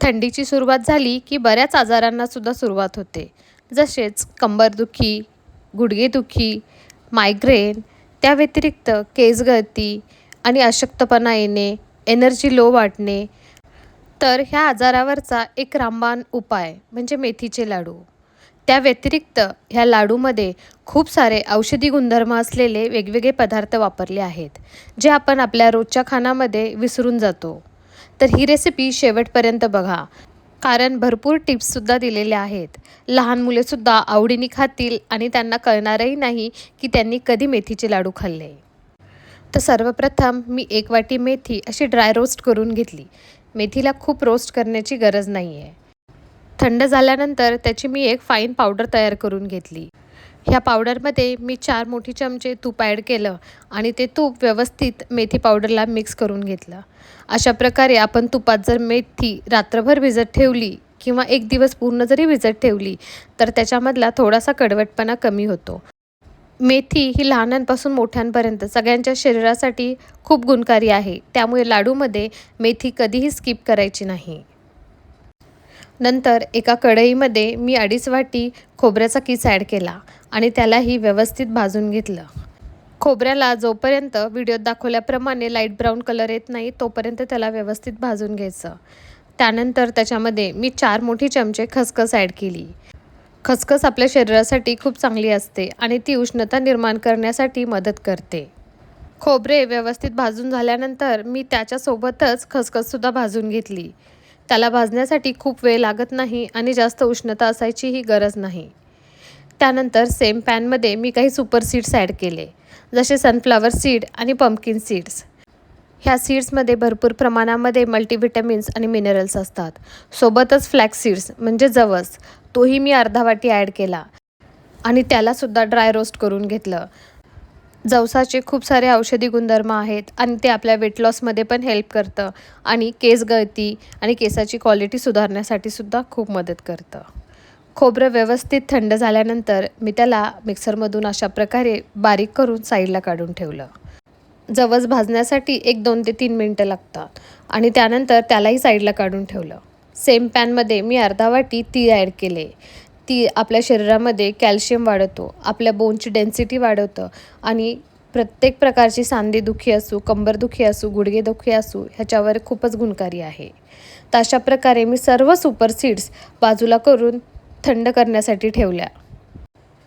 थंडीची सुरुवात झाली की बऱ्याच आजारांनासुद्धा सुरुवात होते. जसेच कंबरदुखी, गुडघेदुखी, मायग्रेन, त्या व्यतिरिक्त केस गळती आणि अशक्तपणा येणे, एनर्जी लो वाटणे. तर ह्या आजारावरचा एक रामबाण उपाय म्हणजे मेथीचे लाडू. त्या व्यतिरिक्त ह्या लाडूमध्ये खूप सारे औषधी गुणधर्म असलेले वेगवेगळे पदार्थ वापरले आहेत, जे आपण आपल्या रोजच्या खाण्यामध्ये विसरून जातो. तर ही रेसिपी शेवटपर्यंत बघा, कारण भरपूर टिप्ससुद्धा दिलेल्या आहेत. लहान मुलेसुद्धा आवडीने खातील आणि त्यांना कळणारही नाही की त्यांनी कधी मेथीचे लाडू खाल्ले. तर सर्वप्रथम मी 1 वाटी मेथी अशी ड्राय रोस्ट करून घेतली. मेथीला खूप रोस्ट करण्याची गरज नाही आहे. थंड झाल्यानंतर त्याची मी एक फाईन पावडर तयार करून घेतली. ह्या पावडरमध्ये मी 4 मोठी चमचे तूप ॲड केलं आणि ते तूप व्यवस्थित मेथी पावडरला मिक्स करून घेतलं. अशा प्रकारे आपण तुपात जर मेथी रात्रभर भिजत ठेवली किंवा 1 दिवस पूर्ण जरी भिजत ठेवली तर त्याच्यामधला थोडासा कडवटपणा कमी होतो. मेथी ही लहानांपासून मोठ्यांपर्यंत सगळ्यांच्या शरीरासाठी खूप गुणकारी आहे. त्यामुळे लाडूमध्ये मेथी कधीही स्किप करायची नाही. नंतर एका कढईमध्ये मी 2.5 वाटी खोबऱ्याचा किस ॲड केला आणि त्यालाही व्यवस्थित भाजून घेतलं. खोबऱ्याला जोपर्यंत व्हिडिओत दाखवल्याप्रमाणे लाईट ब्राऊन कलर येत नाही तोपर्यंत त्याला व्यवस्थित भाजून घ्यायचं. त्यानंतर त्याच्यामध्ये मी 4 मोठी चमचे खसखस ॲड केली. खसखस आपल्या शरीरासाठी खूप चांगली असते आणि ती उष्णता निर्माण करण्यासाठी मदत करते. खोबरे व्यवस्थित भाजून झाल्यानंतर मी त्याच्यासोबतच खसखससुद्धा भाजून घेतली. त्याला भाजण्यासाठी खूप वेळ लागत नाही आणि जास्त उष्णता असायचीही गरज नाही. त्यानंतर सेम पॅनमध्ये मी काही सुपर सीड्स ॲड केले, जसे सनफ्लॉवर सीड आणि पंपकिन सीड्स. ह्या सीड्समध्ये भरपूर प्रमाणामध्ये मल्टीव्हिटॅमिन्स आणि मिनरल्स असतात. सोबतच फ्लॅक्स सीड्स म्हणजे जवस, तोही मी अर्धा वाटी ॲड केला आणि त्यालासुद्धा ड्राय रोस्ट करून घेतलं. जवसाचे खूप सारे औषधी गुणधर्म आहेत आणि ते आपल्या वेट लॉसमध्ये पण हेल्प करतं आणि केस गळती आणि केसाची क्वालिटी सुधारण्यासाठी सुद्धा खूप मदत करतं. खोबरं व्यवस्थित थंड झाल्यानंतर मी त्याला मिक्सरमधून अशा प्रकारे बारीक करून साईडला काढून ठेवलं. जवस भाजण्यासाठी 2 ते 3 मिनटं लागतात आणि त्यानंतर त्यालाही साईडला काढून ठेवलं. सेम पॅनमध्ये मी अर्धा वाटी तीळ ॲड केले. तीळ आपल्या शरीरामध्ये कॅल्शियम वाढवतो, आपल्या बोनची डेन्सिटी वाढवतं आणि प्रत्येक प्रकारची सांधेदुखी असो, कंबरदुखी असो, गुडघेदुखी असो ह्याच्यावर खूपच गुणकारी आहे. तर अशा प्रकारे मी सर्व सुपर सीड्स बाजूला करून थंड करण्यासाठी ठेवल्या.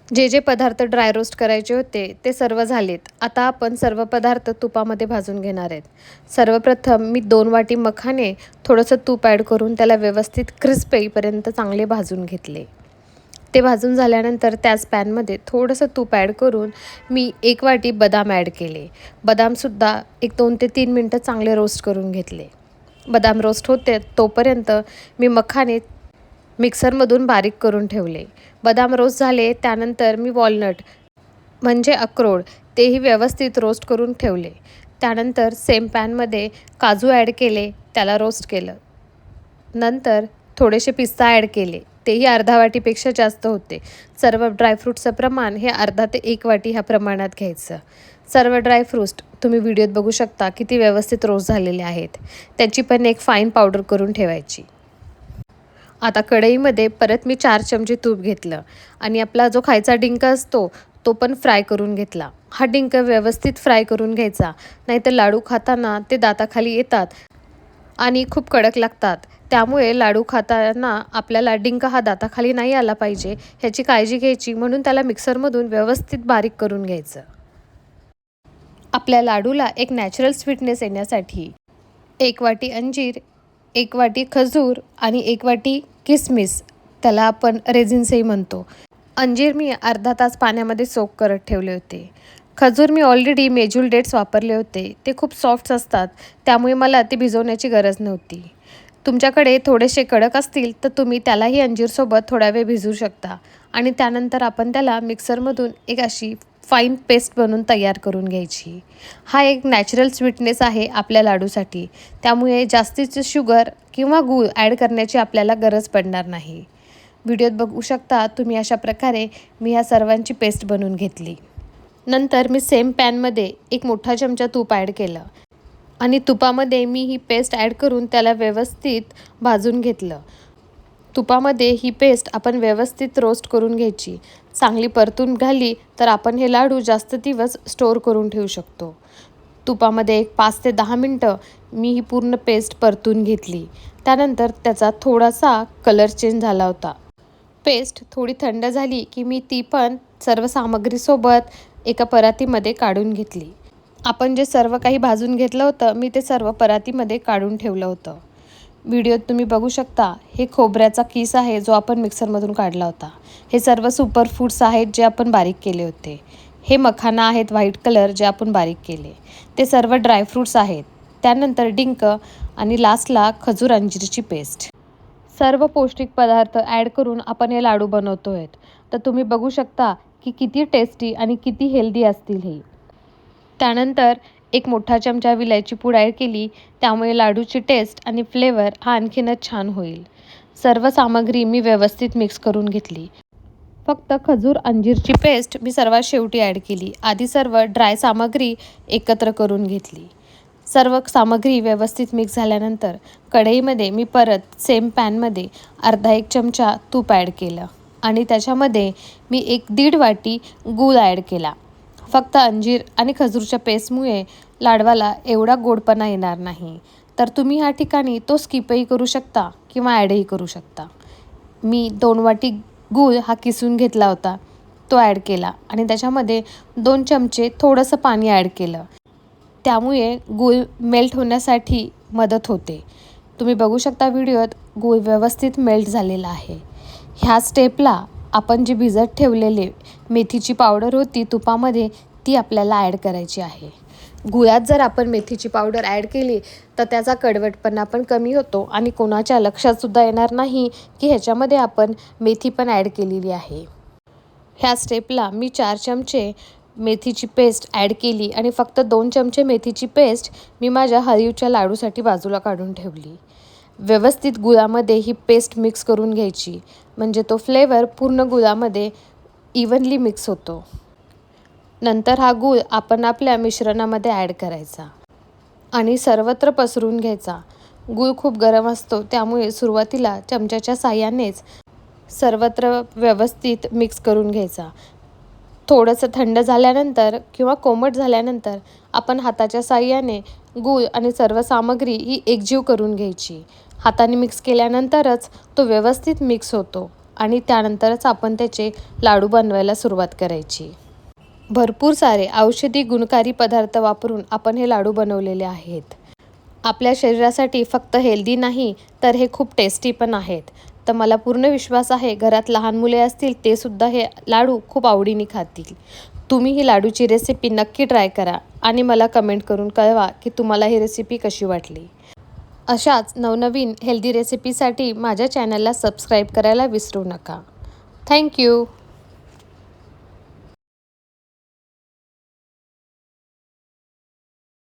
जे जे पदार्थ ड्राय रोस्ट करायचे होते ते सर्व झालेत. आता आपण सर्व पदार्थ तुपामध्ये भाजून घेणार आहेत. सर्वप्रथम मी 2 वाटी मखाने थोडंसं तूप ॲड करून त्याला व्यवस्थित क्रिस्प येईपर्यंत चांगले भाजून घेतले. ते भाजून झाल्यानंतर त्याच पॅनमध्ये थोडंसं तूप ॲड करून मी 1 वाटी बदाम ॲड केले. बदामसुद्धा 2 ते 3 मिनटं चांगले रोस्ट करून घेतले. बदाम रोस्ट होते तोपर्यंत मी मखाने मिक्सरमधून बारीक करून ठेवले. बदाम रोस्ट झाले त्यानंतर मी वॉलनट म्हणजे अक्रोड तेही व्यवस्थित रोस्ट करून ठेवले. त्यानंतर सेम पॅनमध्ये काजू ॲड केले, त्याला रोस्ट केलं. नंतर थोडेसे पिस्ता ॲड केले, तेही अर्धा वाटीपेक्षा जास्त होते. सर्व ड्रायफ्रूट्सचं प्रमाण हे अर्धा ते 1 वाटी ह्या प्रमाणात घ्यायचं. सर्व ड्रायफ्रूट्स तुम्ही व्हिडिओत बघू शकता किती व्यवस्थित रोस्ट झालेले आहेत. त्याची पण एक फाईन पावडर करून ठेवायची. आता कढईमध्ये परत मी 4 चमचे तूप घेतलं आणि आपला जो खायचा डिंक असतो तो पण फ्राय करून घेतला. हा डिंक व्यवस्थित फ्राय करून घ्यायचा, नाहीतर लाडू खाताना ते दाताखाली येतात आणि खूप कडक लागतात. त्यामुळे लाडू खाताना आपल्याला डिंक हा दाताखाली नाही आला पाहिजे ह्याची काळजी घ्यायची, म्हणून त्याला मिक्सरमधून व्यवस्थित बारीक करून घ्यायचं. आपल्या लाडूला एक नॅचरल स्वीटनेस येण्यासाठी 1 वाटी अंजीर, 1 वाटी खजूर आणि 1 वाटी किसमिस, त्याला आपण रेझिन्सही म्हणतो. अंजीर मी अर्धा तास पाण्यामध्ये सोक करत ठेवले होते. खजूर मी ऑलरेडी मेजूल डेट्स वापरले होते, ते खूप सॉफ्ट असतात त्यामुळे मला ते भिजवण्याची गरज नव्हती. तुमच्याकडे थोडेसे कडक असतील तर तुम्ही त्यालाही अंजीरसोबत थोडा वेळ भिजवू शकता आणि त्यानंतर आपण त्याला मिक्सरमधून एक अशी फाईन पेस्ट बनवून तयार करून घ्यायची. हा एक नॅचरल स्वीटनेस आहे आपल्या लाडूसाठी, त्यामुळे जास्तीचं शुगर किंवा गूळ ॲड करण्याची आपल्याला गरज पडणार नाही. व्हिडिओत बघू शकता तुम्ही अशा प्रकारे मी ह्या सर्वांची पेस्ट बनवून घेतली. नंतर मी सेम पॅनमध्ये 1 मोठा चमचा तूप ॲड केलं आणि तुपामध्ये मी ही पेस्ट ॲड करून त्याला व्यवस्थित भाजून घेतलं. तुपामध्ये ही पेस्ट आपण व्यवस्थित रोस्ट करून घ्यायची. चांगली परतून घाली तर आपण हे लाडू जास्त दिवस स्टोअर करून ठेवू शकतो. तुपामध्ये एक 5 ते 10 मिनटं मी ही पूर्ण पेस्ट परतून घेतली. त्यानंतर त्याचा थोडासा कलर चेंज झाला होता. पेस्ट थोडी थंड झाली की मी ती पण सर्व सामग्रीसोबत एका परातीमध्ये काढून घेतली. आपण जे सर्व काही भाजून घेतलं होतं मी ते सर्व परातीमध्ये काढून ठेवलं होतं. व्हिडिओत तुम्ही बघू शकता हे खोबऱ्याचा किस आहे जो आपण मिक्सरमधून काढला होता. हे सर्व सुपर फूड्स आहेत जे आपण बारीक केले होते. हे मखाना आहेत व्हाईट कलर जे आपण बारीक केले. ते सर्व ड्रायफ्रूट्स आहेत. त्यानंतर डिंक आणि लास्टला खजूर अंजीरची पेस्ट. सर्व पौष्टिक पदार्थ ॲड करून आपण हे लाडू बनवतो आहेत. तर तुम्ही बघू शकता की किती टेस्टी आणि किती हेल्दी असतील हे. त्यानंतर एक मोठा चमचा विलायची पूड ॲड केली. त्यामुळे लाडूची टेस्ट आणि फ्लेवर हा आणखीनच छान होईल. सर्व सामग्री मी व्यवस्थित मिक्स करून घेतली. फक्त खजूर अंजीरची पेस्ट मी सर्वात शेवटी ॲड केली. आधी सर्व ड्राय सामग्री एकत्र करून घेतली. सर्व सामग्री व्यवस्थित मिक्स झाल्यानंतर कढईमध्ये मी परत सेम पॅनमध्ये अर्धा 1 चमचा तूप ॲड केलं आणि त्याच्यामध्ये मी 1-1.5 वाटी गूळ ॲड केला. फक्त अंजीर आणि खजूरच्या पेस्टमुळे लाडवाला एवढा गोडपणा येणार नाही. तर तुम्ही ह्या ठिकाणी तो स्किपही करू शकता किंवा ॲडही करू शकता. मी 2 वाटी गूळ हा किसून घेतला होता तो ॲड केला आणि त्याच्यामध्ये 2 चमचे थोडंसं पाणी ॲड केलं. त्यामुळे गूळ मेल्ट होण्यासाठी मदत होते. तुम्ही बघू शकता व्हिडिओत गूळ व्यवस्थित मेल्ट झालेला आहे. ह्या स्टेपला आपण जी भिजत ठेवलेली मेथीची पावडर होती तुपामध्ये ती आपल्याला ॲड करायची आहे. गुळात जर आपण मेथीची पावडर ॲड केली तर त्याचा कडवटपणा पण कमी होतो आणि कोणाच्या लक्षातसुद्धा येणार नाही की ह्याच्यामध्ये आपण मेथी पण ॲड केलेली आहे. ह्या स्टेपला मी 4 चमचे मेथीची पेस्ट ॲड केली आणि फक्त 2 चमचे मेथीची पेस्ट मी माझ्या हळीवच्या लाडूसाठी बाजूला काढून ठेवली. व्यवस्थित गुळामध्ये ही पेस्ट मिक्स करून घ्यायची म्हणजे तो फ्लेवर पूर्ण गुळामध्ये इव्हनली मिक्स होतो. नंतर हा गूळ आपण आपल्या मिश्रणामध्ये ॲड करायचा आणि सर्वत्र पसरून घ्यायचा. गूळ खूप गरम असतो त्यामुळे सुरुवातीला चमच्याच्या साहाय्यानेच सर्वत्र व्यवस्थित मिक्स करून घ्यायचा. थोडंसं थंड झाल्यानंतर किंवा कोमट झाल्यानंतर आपण हाताच्या साहाय्याने गूळ आणि सर्व सामग्री ही एकजीव करून घ्यायची. हाताने मिक्स केल्यानंतरच तो व्यवस्थित मिक्स होतो आणि त्यानंतरच आपण त्याचे लाडू बनवायला सुरुवात करायची. भरपूर सारे औषधी गुणकारी पदार्थ वापरून आपण हे लाडू बनवलेले आहेत. आपल्या शरीरासाठी फक्त हेल्दी नाही तर हे खूप टेस्टी पण आहेत. तर मला पूर्ण विश्वास आहे घरात लहान मुले असतील ते सुद्धा हे लाडू खूप आवडीने खातील. तुम्ही ही लाडूची रेसिपी नक्की ट्राय करा आणि मला कमेंट करून कळवा की तुम्हाला ही रेसिपी कशी वाटली. अशाच नवनवीन हेल्दी रेसिपीसाठी माझ्या चॅनलला सबस्क्राईब करायला विसरू नका. थँक्यू.